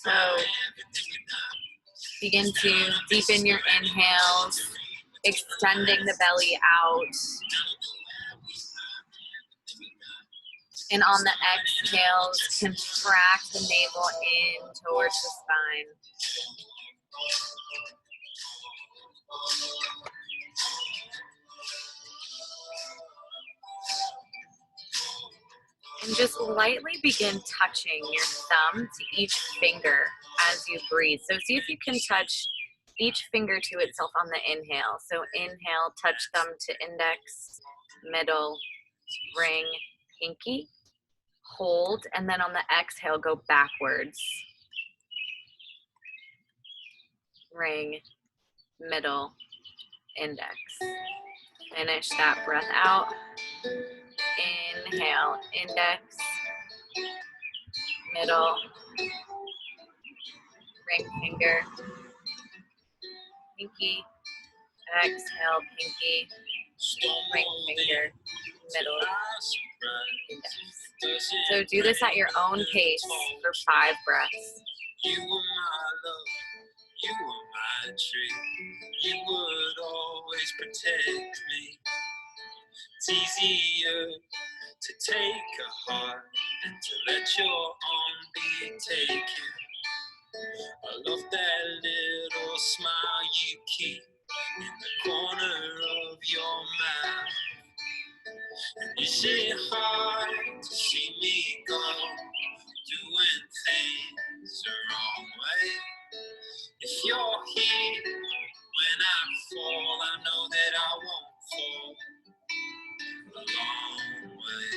So begin to deepen your inhales, extending the belly out. And on the exhales, contract the navel in towards the spine. And just lightly begin touching your thumb to each finger as you breathe. So see if you can touch each finger to itself on the inhale. So inhale, touch thumb to index, middle, ring, pinky. Hold, and then on the exhale, go backwards. Ring, middle, index. Finish that breath out. Inhale, index, middle, ring finger, pinky, exhale, pinky, ring finger, middle, index. So do this at your own pace for 5 breaths. You were my love, you were my tree. You would always protect me. It's easier to take a heart than to let your own be taken. I love that little smile you keep in the corner of your mouth. And is it hard to see me go, doing things the wrong way? If you're here when I fall, I know that I won't fall a long way.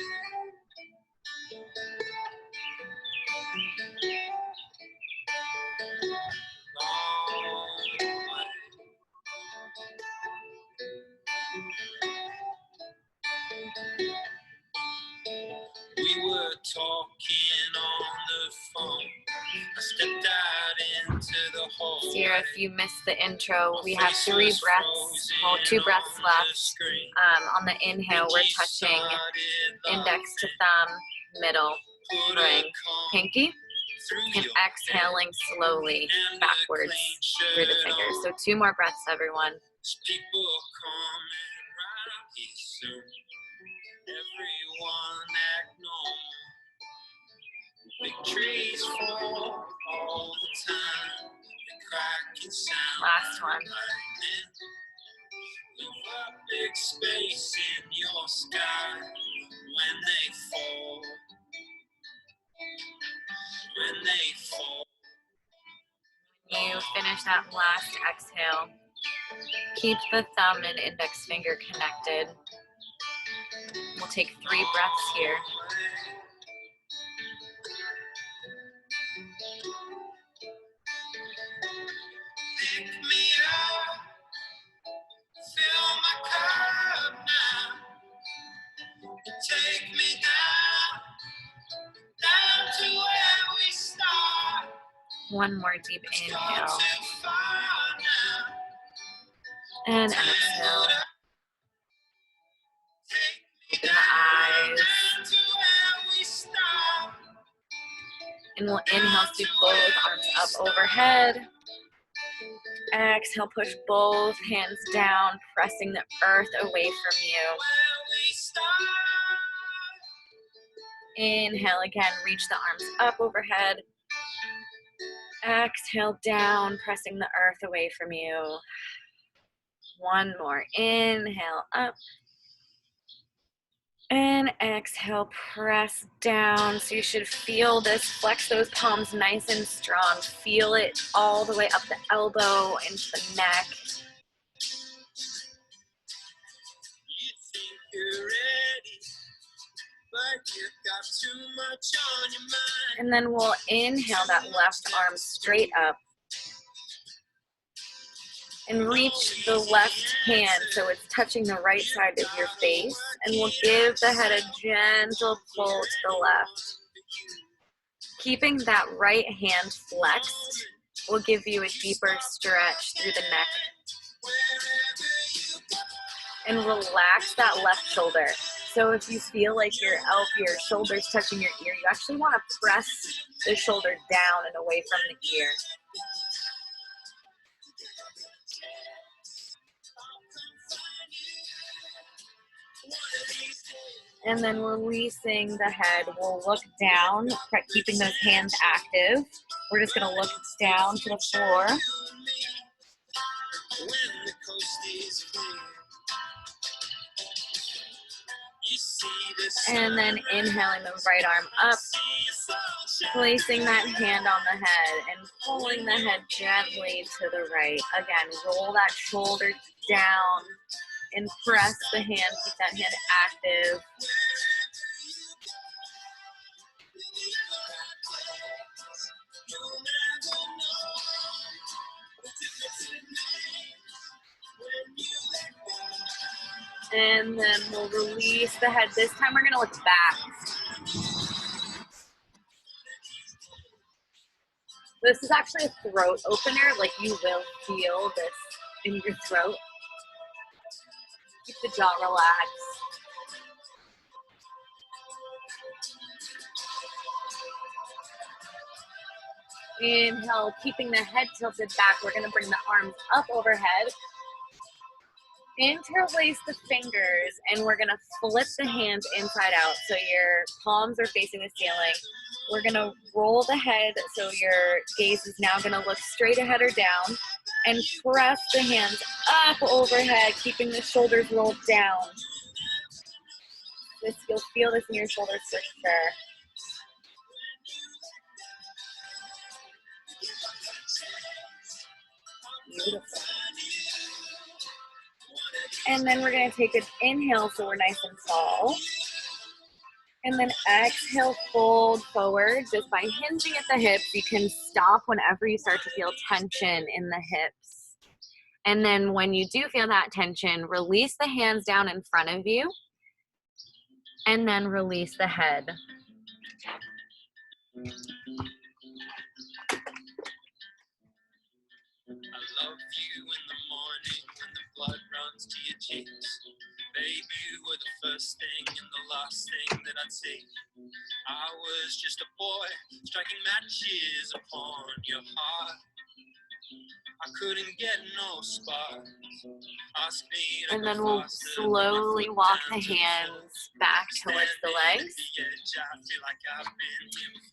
Long way. We were talking on the phone. I stepped out into the hall. Here, if you missed the intro, we have 3 breaths, well, 2 breaths left. On the inhale, we're touching index to thumb, middle, ring, pinky, and exhaling slowly backwards through the fingers. So 2 more breaths, everyone. People coming right here soon. Everyone act normal. Big trees fall all the time. The cracking sound. Last one. Leave a big space in your sky when they fall. When they fall. You finish that last exhale. Keep the thumb and index finger connected. We'll take 3 breaths here. Pick me up, fill my cup now, take me down, down to where we start. One more deep inhale. Too far now. And exhale. Take me The eyes. down to where we start. And we'll inhale, sweep both arms up overhead. Exhale, push both hands down, pressing the earth away from you. Inhale again, reach the arms up overhead. Exhale down, pressing the earth away from you. One more, inhale up. And exhale, press down. So you should feel this, flex those palms nice and strong. Feel it all the way up the elbow, into the neck. You think you're ready, but you've got too much on your mind. And then we'll inhale that left arm straight up. And reach the left hand so it's touching the right side of your face. And we'll give the head a gentle pull to the left. Keeping that right hand flexed will give you a deeper stretch through the neck. And relax that left shoulder. So if you feel like your shoulder's touching your ear, you actually want to press the shoulder down and away from the ear. And then releasing the head, we'll look down, keeping those hands active. We're just gonna look down to the floor. And then inhaling the right arm up, placing that hand on the head and pulling the head gently to the right. Again, roll that shoulder down and press the hand, keep that hand active. And then we'll release the head. This time we're gonna look back. This is actually a throat opener, like you will feel this in your throat. Keep the jaw relaxed. Inhale, keeping the head tilted back. We're gonna bring the arms up overhead. Interlace the fingers and we're gonna flip the hands inside out so your palms are facing the ceiling. We're gonna roll the head so your gaze is now gonna look straight ahead or down, and press the hands up overhead, keeping the shoulders rolled down. You'll feel this in your shoulders for sure. Beautiful. And then we're gonna take an inhale so we're nice and tall. And then exhale, fold forward just by hinging at the hips. You can stop whenever you start to feel tension in the hips. And then when you do feel that tension, release the hands down in front of you and then release the head. I love you in the morning when the blood runs to your cheeks. Babe, you were the first thing and the last thing that I'd see. I was just a boy striking matches upon your heart. I couldn't get no spark. And then we'll slowly walk the hands back towards the legs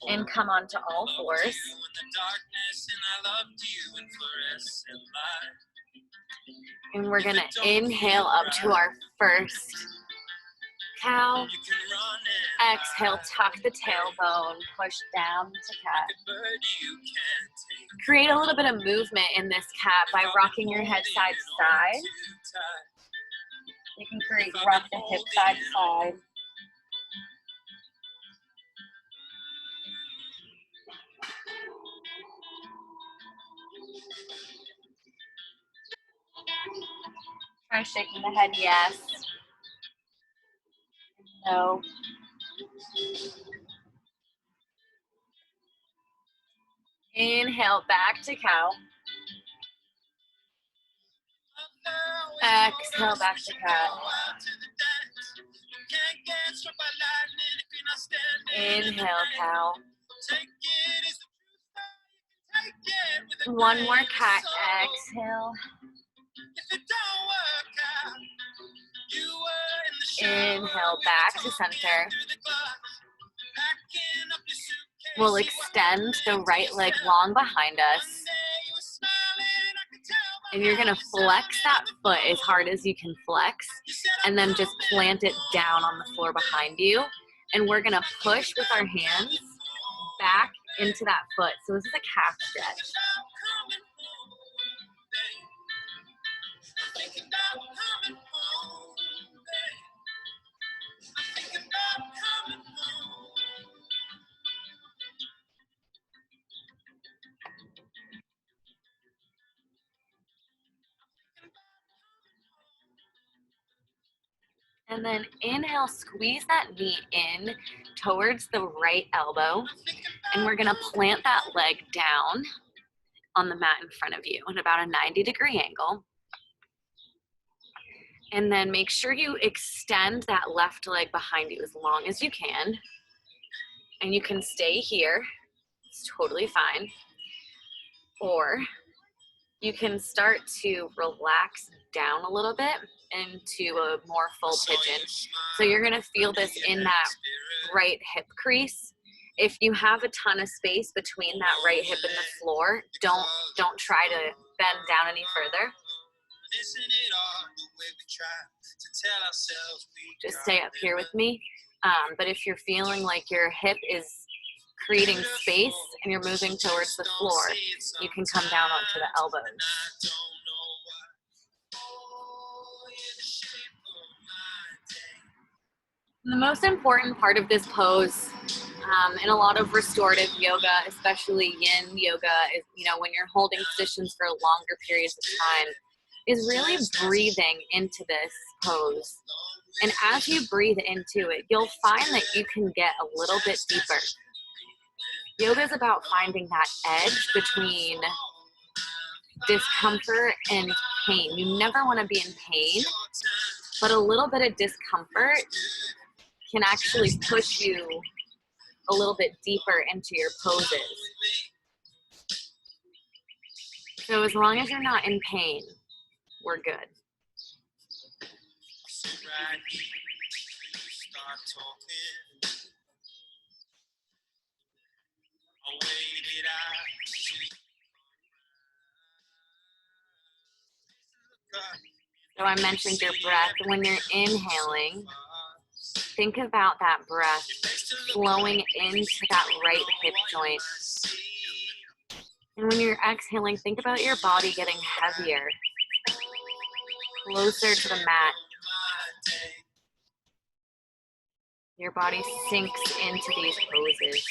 and come onto all fours. And we're gonna inhale up to our first cow. Exhale, tuck the tailbone, push down to cat. Create a little bit of movement in this cat by rocking your head side to side. You can rock the hip side to side. Try shaking the head, yes. No. Inhale, back to cow. Exhale, back to cat. Inhale, cow. One more cat. Exhale. Inhale, back to center. We'll extend the right leg long behind us. And you're gonna flex that foot as hard as you can flex, and then just plant it down on the floor behind you. And we're gonna push with our hands back into that foot. So this is a calf stretch. And then inhale, squeeze that knee in towards the right elbow. And we're gonna plant that leg down on the mat in front of you at about a 90-degree angle. And then make sure you extend that left leg behind you as long as you can. And you can stay here, it's totally fine. Or you can start to relax down a little bit into a more full pigeon. So you're gonna feel this in that right hip crease. If you have a ton of space between that right hip and the floor, don't try to bend down any further. Just stay up here with me. But if you're feeling like your hip is creating space and you're moving towards the floor, you can come down onto the elbows. The most important part of this pose in a lot of restorative yoga, especially yin yoga, is, when you're holding positions for longer periods of time, is really breathing into this pose. And as you breathe into it, you'll find that you can get a little bit deeper. Yoga is about finding that edge between discomfort and pain. You never want to be in pain, but a little bit of discomfort can actually push you a little bit deeper into your poses. So as long as you're not in pain, we're good. So I mentioned your breath. When you're inhaling, think about that breath flowing into that right hip joint. And when you're exhaling, think about your body getting heavier, closer to the mat. Your body sinks into these poses.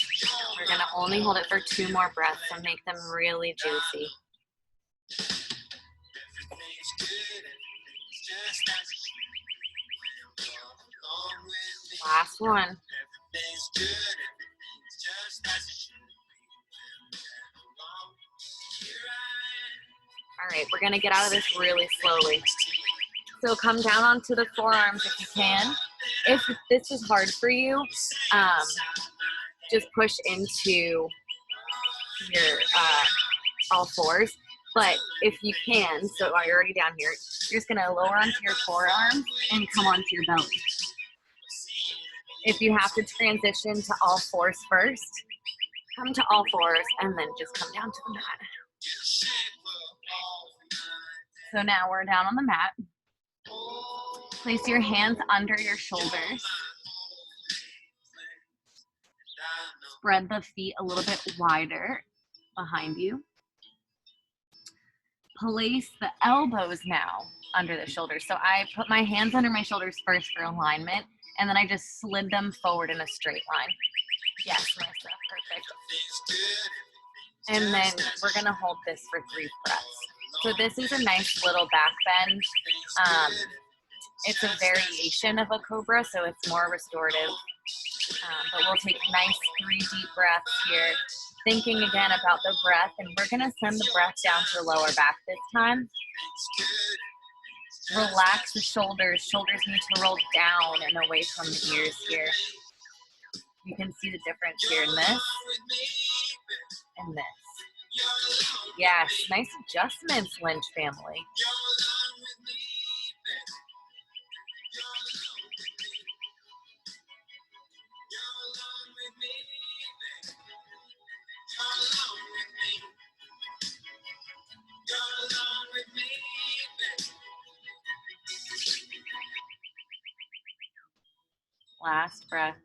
We're gonna only hold it for 2 more breaths and make them really juicy. Last one. All right, we're gonna get out of this really slowly. So come down onto the forearms if you can. If this is hard for you, just push into your all fours. But if you can, so while you're already down here, you're just gonna lower onto your forearms and come onto your belly. If you have to transition to all fours first, come to all fours and then just come down to the mat. So now we're down on the mat. Place your hands under your shoulders. Spread the feet a little bit wider behind you. Place the elbows now under the shoulders. So I put my hands under my shoulders first for alignment, and then I just slid them forward in a straight line. Yes, Marissa, perfect. And then we're gonna hold this for 3 breaths. So this is a nice little back bend. It's a variation of a cobra, so it's more restorative. But we'll take nice 3 deep breaths here, thinking again about the breath, and we're gonna send the breath down to the lower back this time. Relax the shoulders. Shoulders need to roll down and away from the ears here. You can see the difference here in this and this. Yes, nice adjustments, Lynch family. Last breath.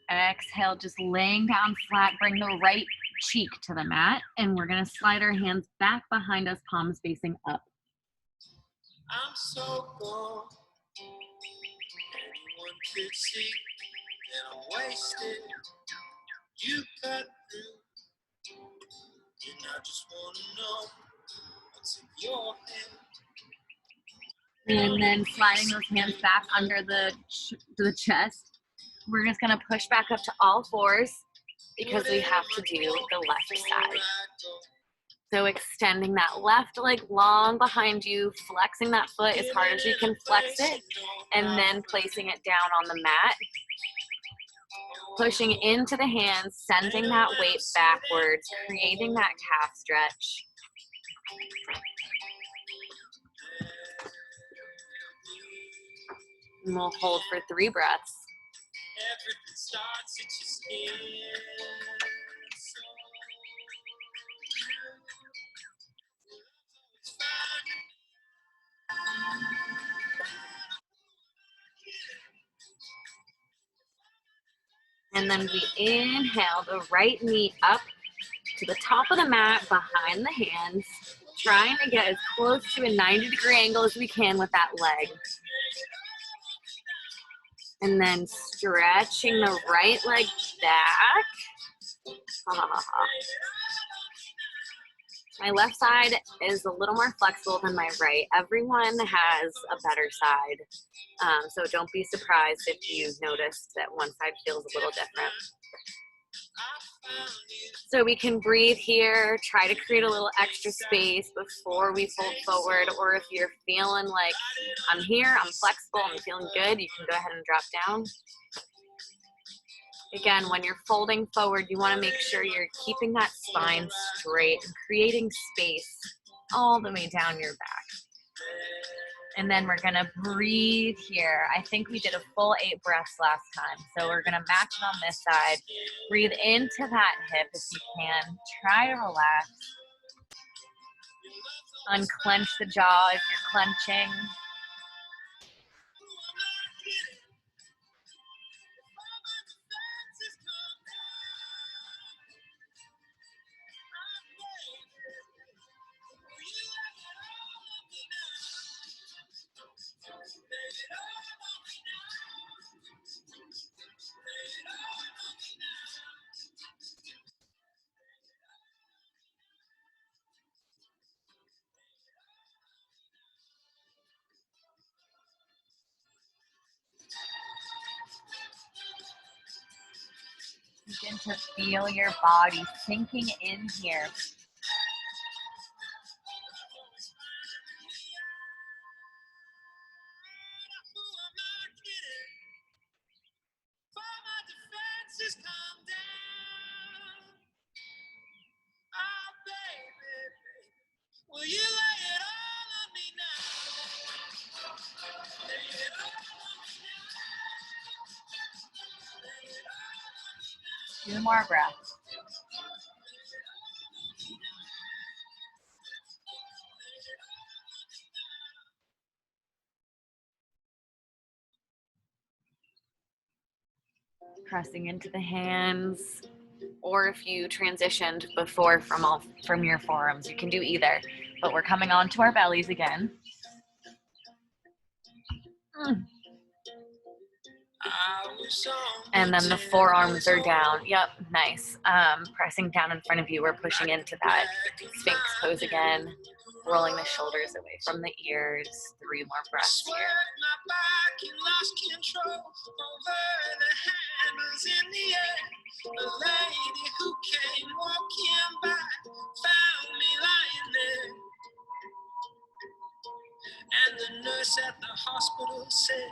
Exhale, just laying down flat. Bring the right cheek to the mat, and we're gonna slide our hands back behind us, palms facing up. I'm so gone. Anyone could see that I'm wasted. You cut through, and I just wanna know what's in your head. And then sliding those hands back under the chest. We're just gonna push back up to all fours because we have to do the left side. So extending that left leg long behind you, flexing that foot as hard as you can flex it, and then placing it down on the mat. Pushing into the hands, sending that weight backwards, creating that calf stretch. And we'll hold for 3 breaths. Everything starts at your skin. And then we inhale the right knee up to the top of the mat behind the hands, trying to get as close to a 90-degree angle as we can with that leg. And then stretching the right leg back. My left side is a little more flexible than my right. Everyone has a better side. So don't be surprised if you notice that one side feels a little different. So we can breathe here, try to create a little extra space before we fold forward, or if you're feeling like I'm here, I'm flexible, I'm feeling good, you can go ahead and drop down. Again, when you're folding forward, you want to make sure you're keeping that spine straight and creating space all the way down your back. And then we're gonna breathe here. I think we did a full 8 breaths last time. So we're gonna match it on this side. Breathe into that hip if you can. Try to relax. Unclench the jaw if you're clenching. Begin to feel your body sinking in here. Will you lay it all on me now? 2 more breaths. Pressing into the hands, or if you transitioned before from your forearms, you can do either. But we're coming onto our bellies again. And then the forearms are down. Yep, nice. Pressing down in front of you, we're pushing into that Sphinx pose again. Rolling the shoulders away from the ears. 3 more breaths here. A lady who came walking by found me lying there, and the nurse at the hospital said,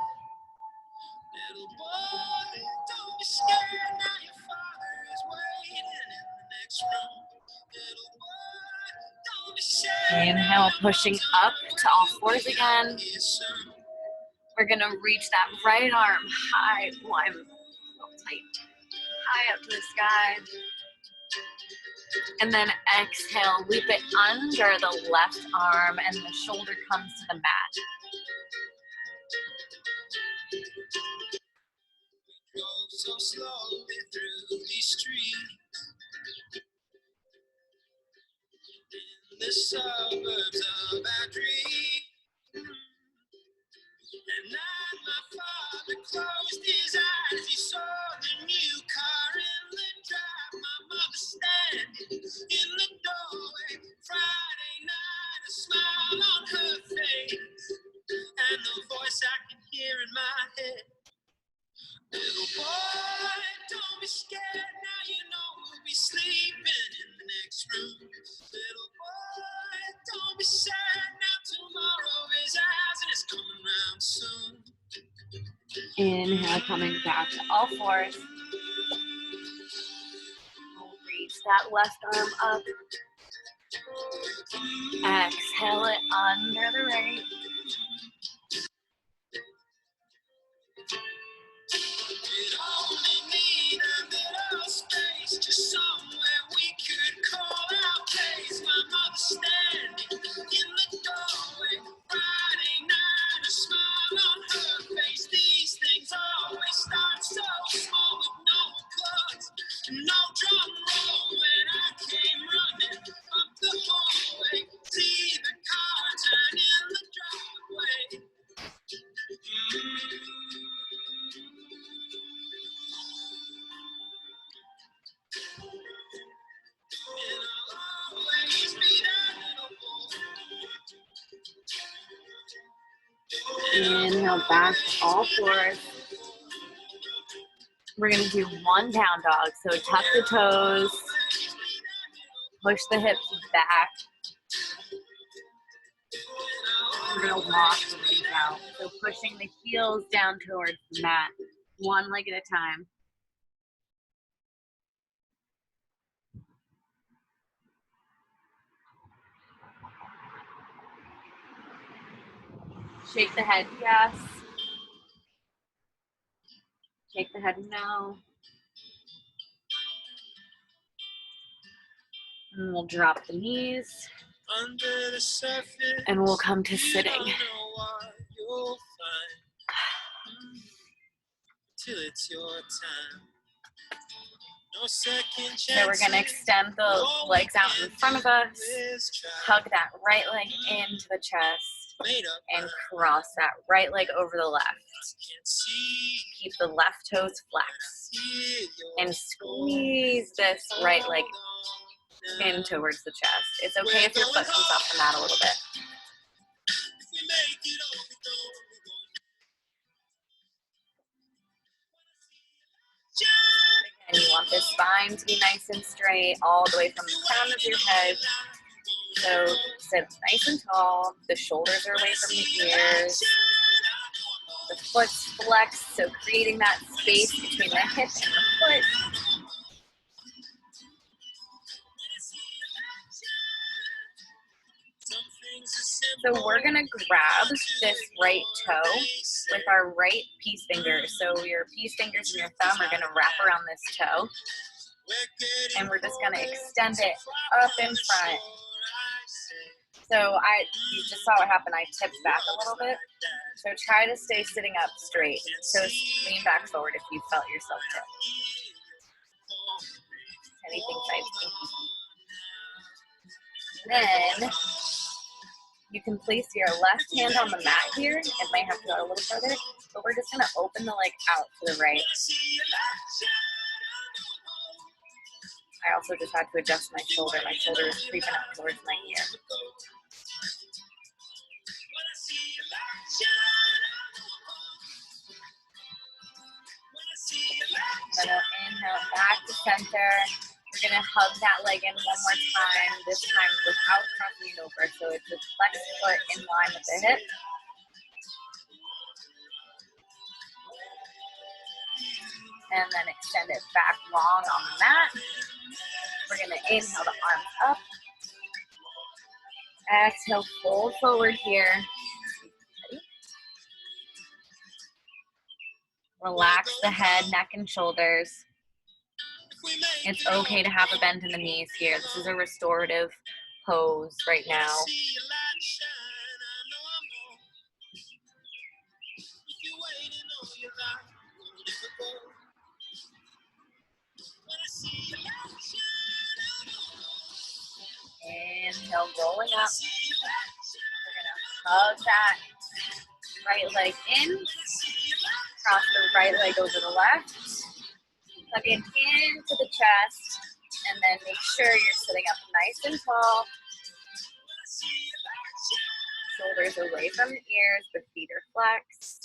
little boy, don't be scared, now your father is waiting in the next room. Little boy, don't be scared. Inhale, pushing up to all fours again. We're gonna reach that right arm high. Oh, I'm tight. High up to the sky. And then exhale, loop it under the left arm and the shoulder comes to the mat. Drove so slowly through these streets in the suburbs of our dreams. And night my father closed his eyes, he saw the new car in the drive. My mother standing in the doorway, Friday night, a smile on her face, and the voice I can hear in my head. Little boy, don't be scared, now you know we'll be sleeping in the next room. Little boy, Inhale, coming back to all fours. Reach that left arm up. Exhale it under the right. It only need a little space, just somewhere we could call our place. My mother standing in the doorway, Friday night, a smile on her face. These things always start so small with no applause and no drum roll. When I came running up the hallway, see the car turn in the driveway. Inhale, back to all fours. We're gonna do one down dog. So tuck the toes, push the hips back. We're gonna walk the legs out. So pushing the heels down towards the mat, one leg at a time. Shake the head, yes. Shake the head, no. And we'll drop the knees. Under the surface, and we'll come to sitting. You don't know what you'll find till it's your time. No second chance. So we're going to extend the legs out in front of us. Hug that right leg into the chest. And cross that right leg over the left. Keep the left toes flexed. And squeeze this right leg in towards the chest. It's okay if your foot comes off the mat a little bit. And you want this spine to be nice and straight all the way from the crown of your head. So sit nice and tall. The shoulders are away from the ears. The foot's flexed, so creating that space between the hip and the foot. So we're gonna grab this right toe with our right peace finger. So your peace fingers and your thumb are gonna wrap around this toe. And we're just gonna extend it up in front. So you just saw what happened. I tipped back a little bit. So try to stay sitting up straight. So lean back forward if you felt yourself tip. Anything side's then you can place your left hand on the mat here. It might have to go a little further, but we're just gonna open the leg out to the right. I also just had to adjust my shoulder. My shoulder is creeping up towards my ear. Then we'll inhale back to center. We're gonna hug that leg in one more time, this time without crossing it over. So it's a flexed foot in line with the hip. And then extend it back long on the mat. We're gonna inhale the arms up. Exhale, fold forward here. Relax the head, neck, and shoulders. It's okay to have a bend in the knees here. This is a restorative pose right now. Inhale, rolling up. We're gonna hug that right leg in. Cross the right leg over the left. Plug it into the chest. And then make sure you're sitting up nice and tall. Shoulders away from the ears, the feet are flexed.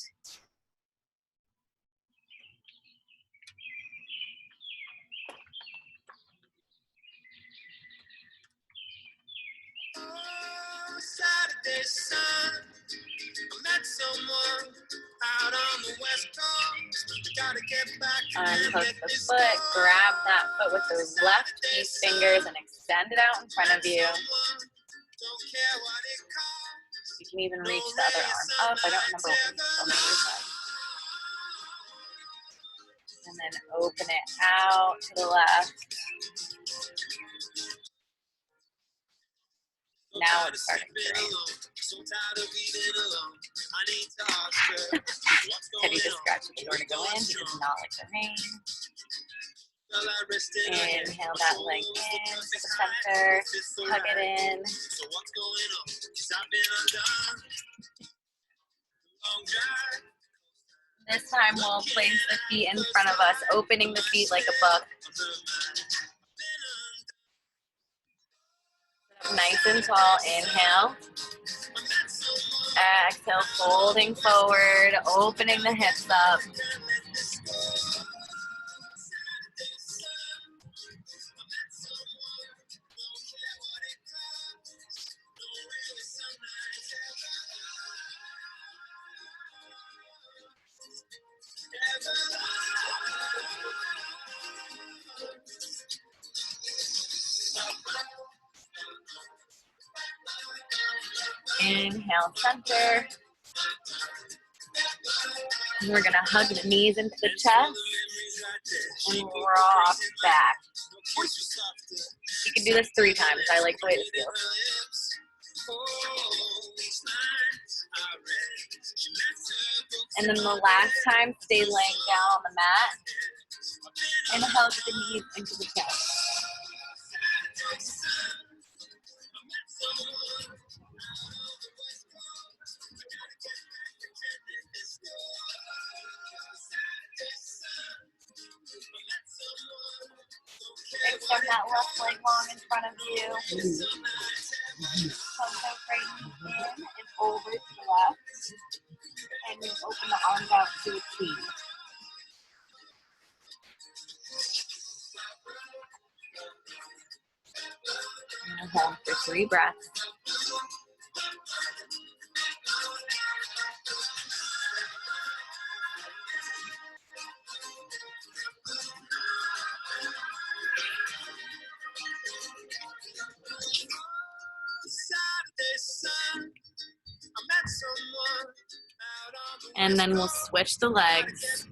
Oh, Saturday sun, I met someone Unhook the foot, grab that foot with those left peace fingers and extend it out in front of you. You can even reach the other arm up. I don't remember what we on the other side. And then open it out to the left. Now it's starting to rain. Teddy just scratched the door to go in. He does not like the rain. Inhale that leg in to the center. Hug it in. This time we'll place the feet in front of us, opening the feet like a book. Nice and tall. Inhale. Exhale, folding forward, opening the hips up. Inhale, center. We're gonna hug the knees into the chest and rock back. You can do this 3 times. I like the way it feels. And then the last time, stay laying down on the mat and hug the knees into the chest. Extend that left leg long in front of you. Hug those right knees in and over to the left. And you open the arms out to a T. And hold for 3 breaths. And then we'll switch the legs.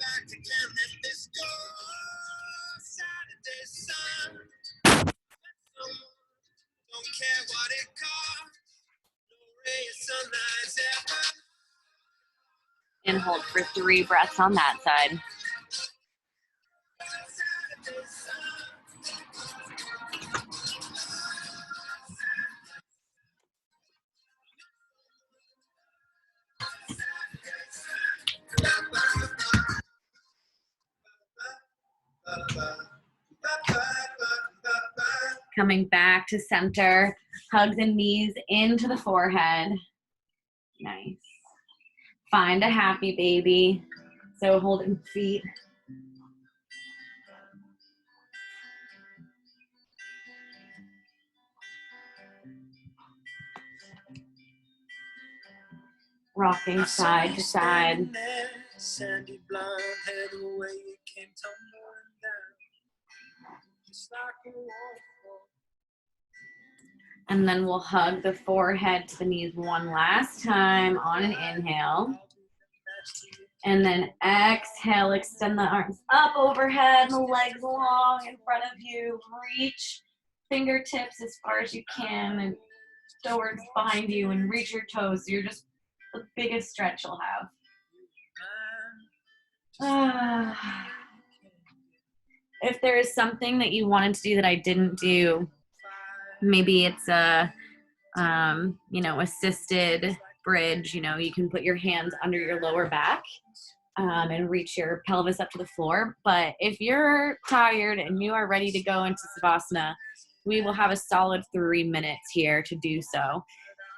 And hold for 3 breaths on that side. Coming back to center, hug the knees into the forehead. Nice. Find a happy baby. So holding feet. Rocking side to side. Sandy blonde hair, the way it came tumbling down. Just like a waterfall. And then we'll hug the forehead to the knees one last time on an inhale. And then exhale, extend the arms up overhead, the legs long in front of you. Reach fingertips as far as you can and towards behind you and reach your toes. So you're just the biggest stretch you'll have. If there is something that you wanted to do that I didn't do, maybe it's a, assisted bridge. You can put your hands under your lower back and reach your pelvis up to the floor. But if you're tired and you are ready to go into Savasana, we will have a solid 3 minutes here to do so.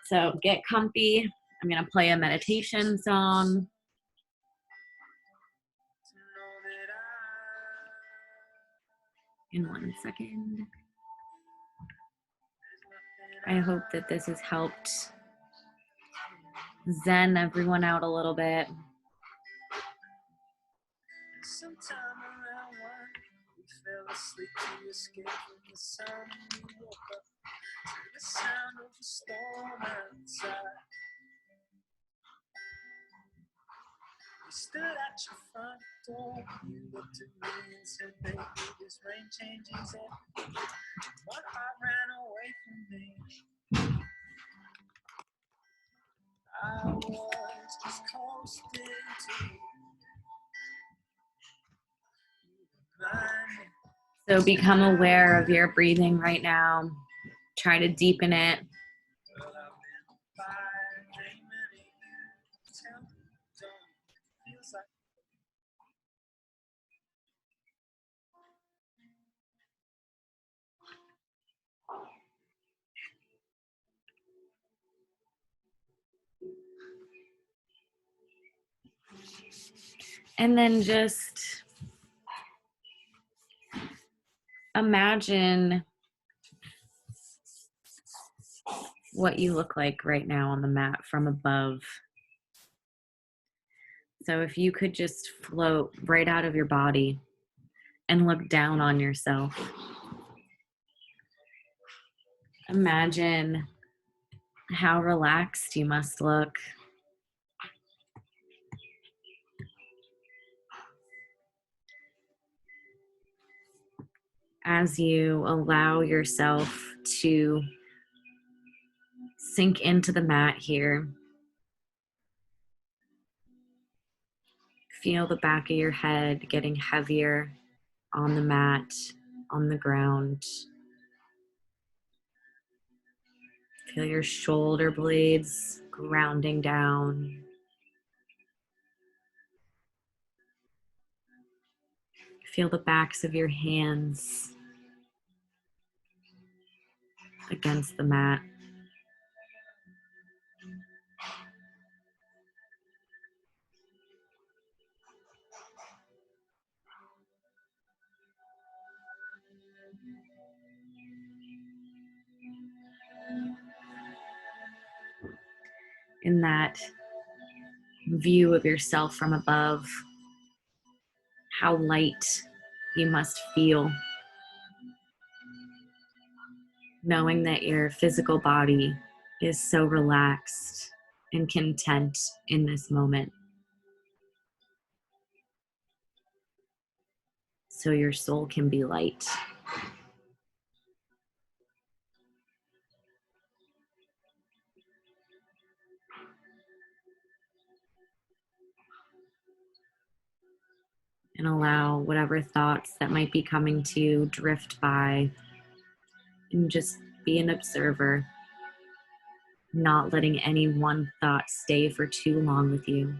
So get comfy. I'm going to play a meditation song. In 1 second. I hope that this has helped zen everyone out a little bit. asleep to escape from the sun. You woke up to the sound of the storm outside. You stood at your front door. You looked at me and said, baby, this rain changes everything. My heart ran away from me. I was just coasting to you. So become aware of your breathing right now. Try to deepen it. And then just imagine what you look like right now on the mat from above. So if you could just float right out of your body and look down on yourself. Imagine how relaxed you must look. As you allow yourself to sink into the mat here, feel the back of your head getting heavier on the mat, on the ground. Feel your shoulder blades grounding down. Feel the backs of your hands against the mat. In that view of yourself from above, how light you must feel, knowing that your physical body is so relaxed and content in this moment. So your soul can be light. And allow whatever thoughts that might be coming to you drift by, and just be an observer, not letting any one thought stay for too long with you.